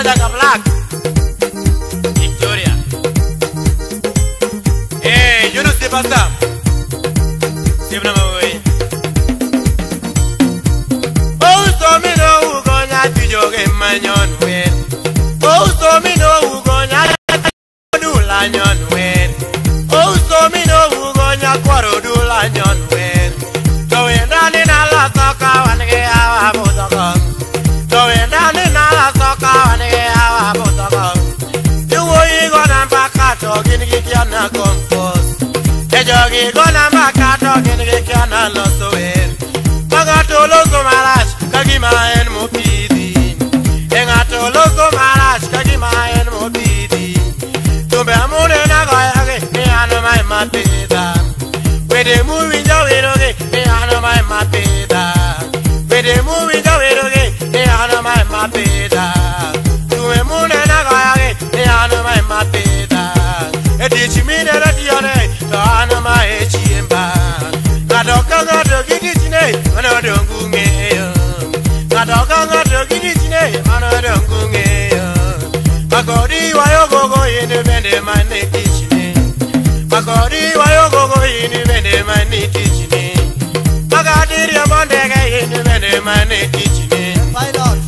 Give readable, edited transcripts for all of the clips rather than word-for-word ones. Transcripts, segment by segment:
Jaga Black Victoria. Hey, you know the pasta. Save number way. Oh, so me know who gonna do your game, man, yon win. Oh, so me know who gonna do lanyon win. Oh, so me know who gonna quarrel do lanyon win. So we're running a lot of cow and get our boat. So we're running a lot of cow and get our boat. You will go and back out talking, get your compost. The joggy gonna back out talking, get your lost away. Magatoloso Marash, Kagima and Mopidi. Engatoloso Marash, Kagima and Mopidi. To be a moon and a guy, and my mapida. With the moving Joey, and my mapida. With the moving Joey, and my mapida. To a moon and a guy, and my mapida. A teach me that you're to honor my chamber. I don't go to get it in it, and I don't go near. I don't go to get it in it, and I don't go near. Magodi, why you go in the vendor, my kitchen? Magodi, why you go in the vendor, my kitchen? Magadi, your Monday in the vendor, my kitchen.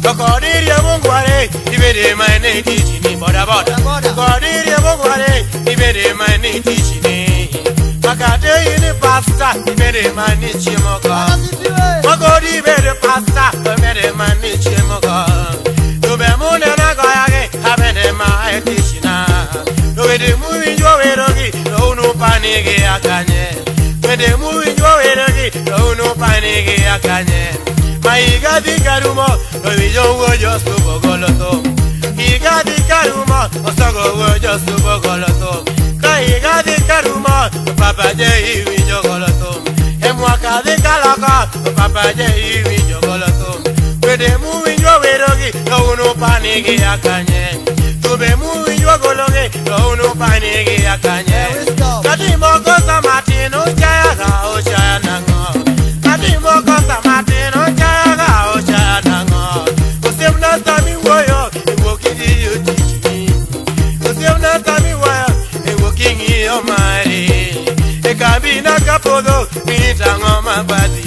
Magodi, your Mungware, the vendor, my kitchen. Magodi, your Mungware, the vendor, my kitchen. Magadi, the pasta, the vendor, my chimoga. Magodi, the pasta, the vendor, my chimoga. To be moon and a guy, having a my kitchen. No, the moving your way, no panic, I can. When the moving your way, no panic, I can. My gadi carumo, no, we don't go just to Bogoloto. He got the carumo, or so go just to Bogoloto. Kai got the carumo, Papa J. in your goloto. And Waka the Calaca, Papa J. in your goloto. When they move in your way, no panic, I can. To be moving your gologe, no panic, I can. Katimo Costa Martino, Jaga, Oceanango. Katimo Costa Martino, Jaga, Oceanango. Because if not time warrior, it will give you teach me. Because if not time warrior, it will king your money. It can be Nakapodo, meet on my body.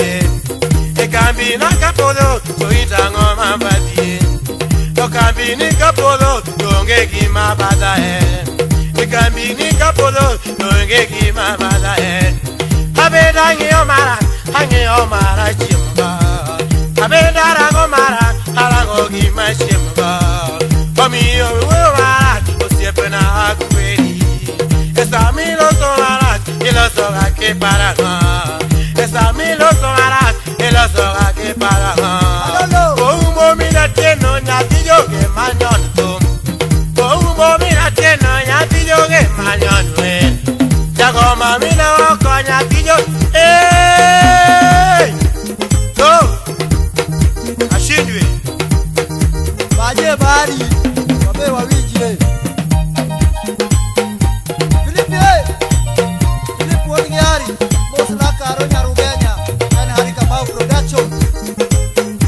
It can be Nakapodo, so it's on my body. No can be Nikapodo, don't get him my bad head. It can be Nikapodo, don't get him my bad head. Have it hanging on my chimba. Have it hanging Mara, I'll give my chimba. For me, you will ride, or step in a query. It's a milo so large, il a so a che parana. It's a milo so large, il a so a che parana. Oh, mommy, that no, not the yoga, my non tomb. Oh, mommy, that no, not the yoga, my non way. Jago, mammy, no, conya, the yoga. Hey! So, I should do it. Baje bari, babe wa wiji. Philip Wongari, Mosla Karo Nyarugenya, and Harika Mau Production.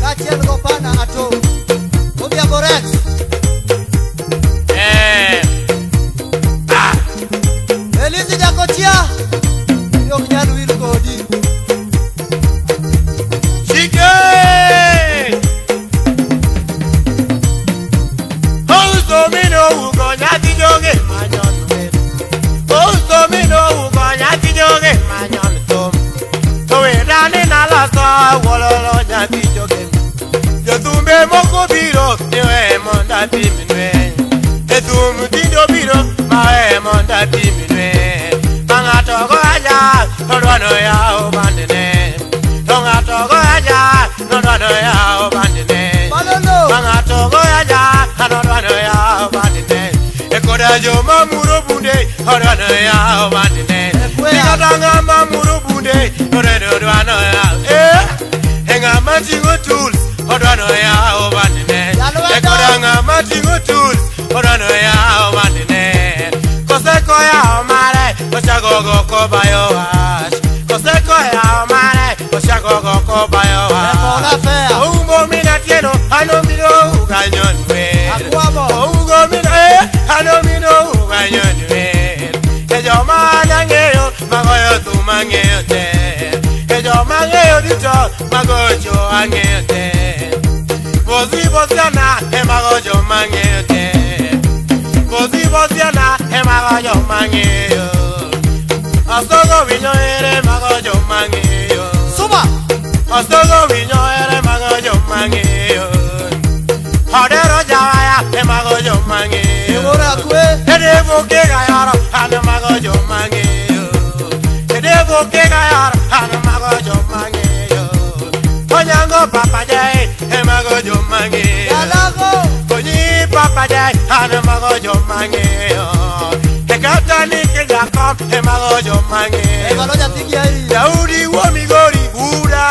Gachel Gopana Ato, Obia Borex. Elizi Dakotia, Yogyalu Wilgodi. Chicken! Oh, so me know who gonna be yoga, my young man. Oh, so me know who gonna be yoga, my young Tom. So we're running a lot of Wallolo, Yapi Jogging. You do me Moko Biro, you am on that team in way. You do me Dido Biro, my am on that team in way. Mangato Goya, no one of abandoned. Tongato Goya, no one of abandoned. Mangato Goya, no one of abandoned. Ekodajo Mamuro Bunde, no one of abandoned. Nikatanga Mamuro Bunde, no one of Henga Matingo Tools, no one of abandoned. Ekodanga Matingo Tools, no one of abandoned. Kosekoya Omare, Kosago Kobayo Ash. Kosekoya Omare, Kosago Kobayo Ash. Oh, Momina Tieno, I know Milo, Canyon Way. Magojo, magojo angete. Bozi boziana, e magojo mangete. Bozi boziana, e magojo mangeyo. Asogo vinyo ere magojo mangeyo. Suba. Asogo vinyo ere magojo mangeyo. Hodero jawaya, e magojo mangeyo. Ora kwe. Edevo kega yara, ane magojo mangeyo. Edevo kega yara, ane magojo mangeyo. Onyango papa jai, e magojo mangeyo. Yalago. Onyi papa jai, ane magojo mangeyo. Ekatani kega kom, e magojo mangeyo. Baloja tigiari. Daudi womigori buda.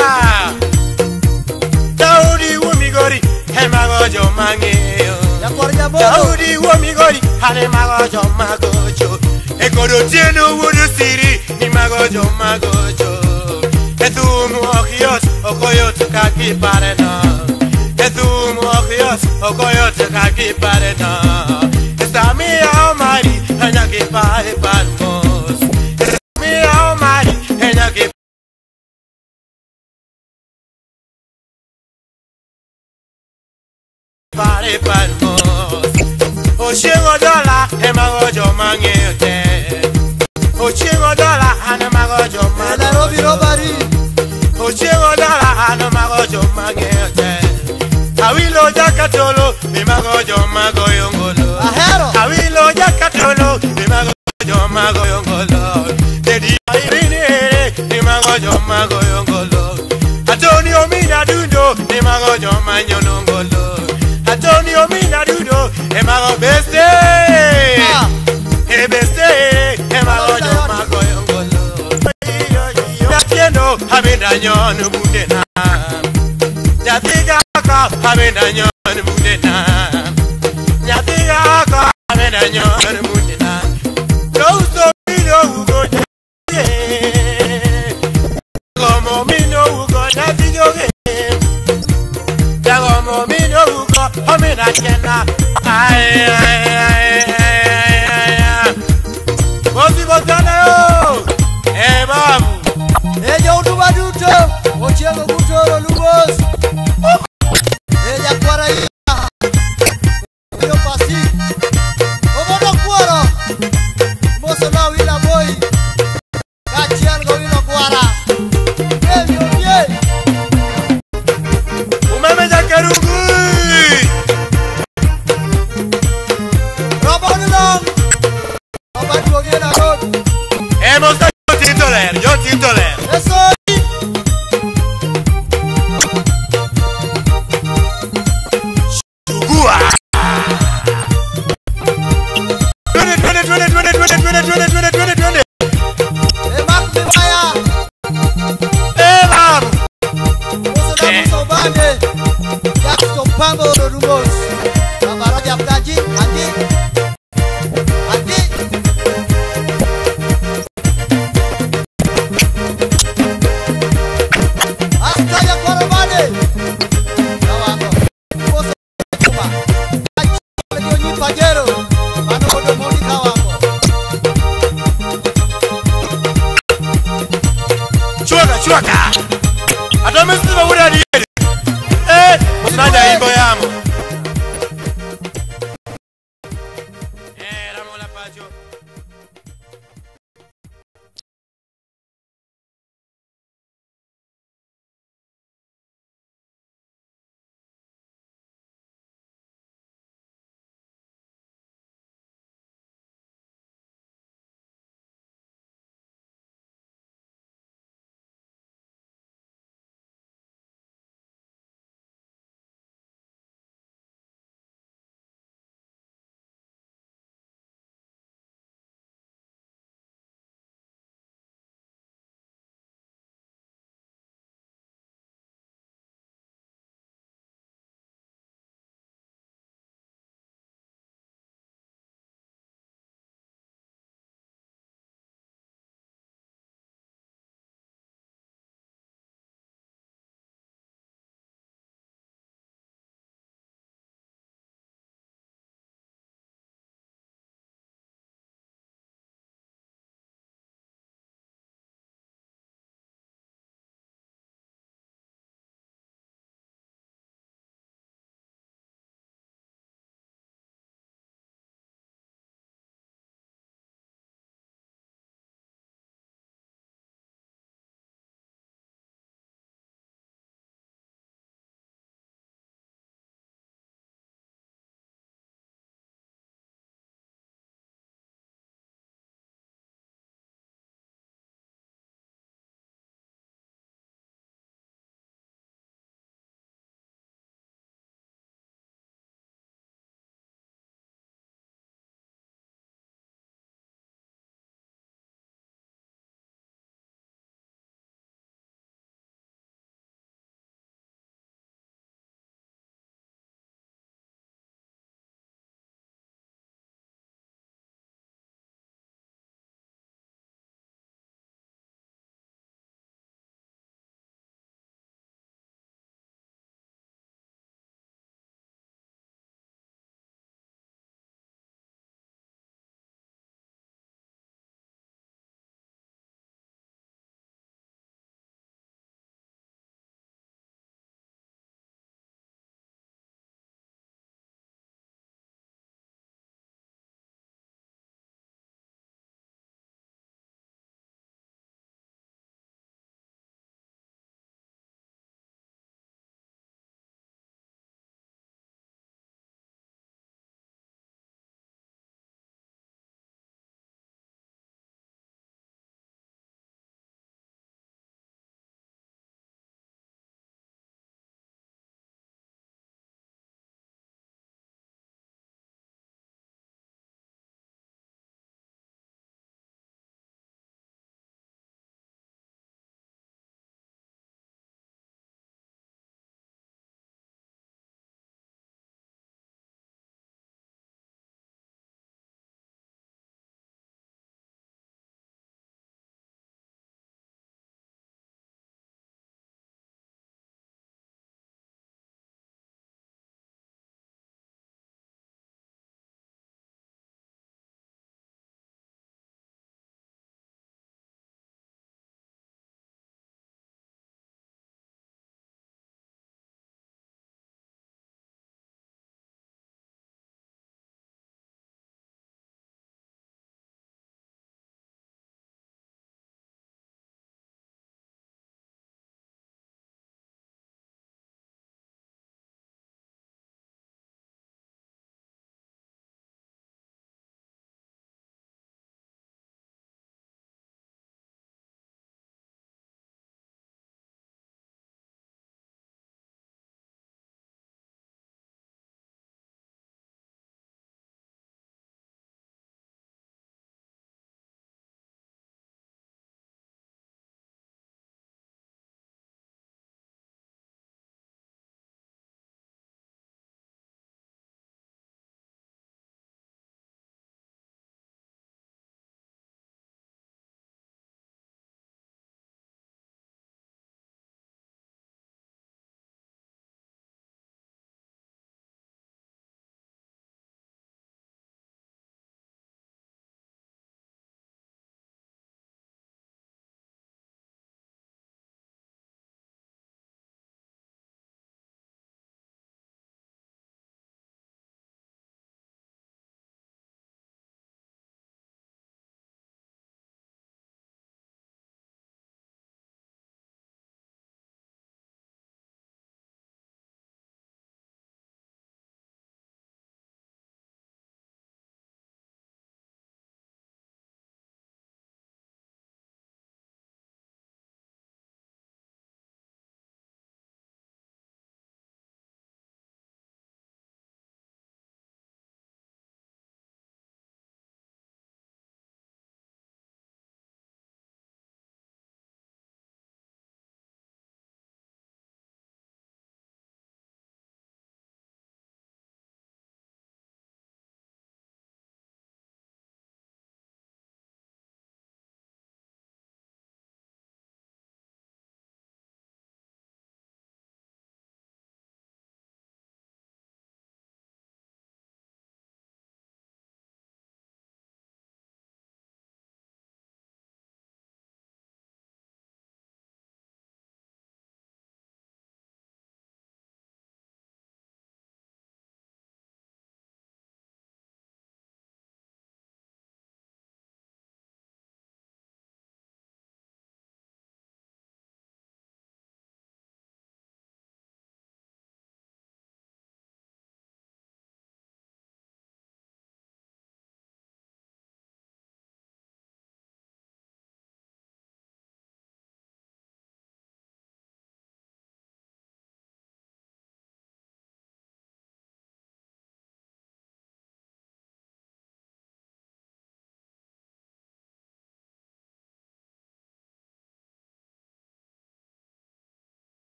Daudi womigori, e magojo mangeyo. Ya korja bo. Daudi womigori, ane magojo magojo. Ekodo tieno wudu siri, ni magojo magojo. Etumu okios, okoyot kaki parena. Etumu okios, okoyot kaki parena. Estami aomari, anyaki pare parmos. Estami aomari, anyaki pare parmos. Oshingo dola, emagojo mangeyote. Oshingo dola, anamagojo mangeyote. Nairobi robari. Oshingo dola, anamagojo mangeyote. Awilo jakatolo, imagojo magoyongolo. Ahero. Awilo jakatolo, imagojo magoyongolo. Dedi irinere, imagojo magoyongolo. Antonio mina dundo, imagojo manyonongolo. Antonio mina dundo, imago beste. Beste, imagojo magoyongolo. Yatiendo, abenda nyon bundena. Yatiga ka, abenda nyon bundena. Yatiga ka, abenda nyon bundena. Rosto mino ugo ye. Como mino ugo na tijoge. Como mino ugo, omina chena. Ay ay ay ay ay. Bosi botana yo. Babu. Ella uduba duto. Ochengo gutoro lugos. Ella kwara ina. Yo pasi. Omono kwara. Moso la wila boy. Kachiel go wila kwara. Yo ye. Umeme jakerugu. Robot long. Robot gogena road. Hemos de yo titoler. Eso. Gua. 20. Emak baya. Babu. Moso la muso bande. Jak tompambo lugos. Kamara jap gaji. Andi. Andi. Hasta ya korobade. Kawango. Moso kuma. Kachi ni pajero. Mano odo moni kawango. Chuaka. Atomesiba wura diye.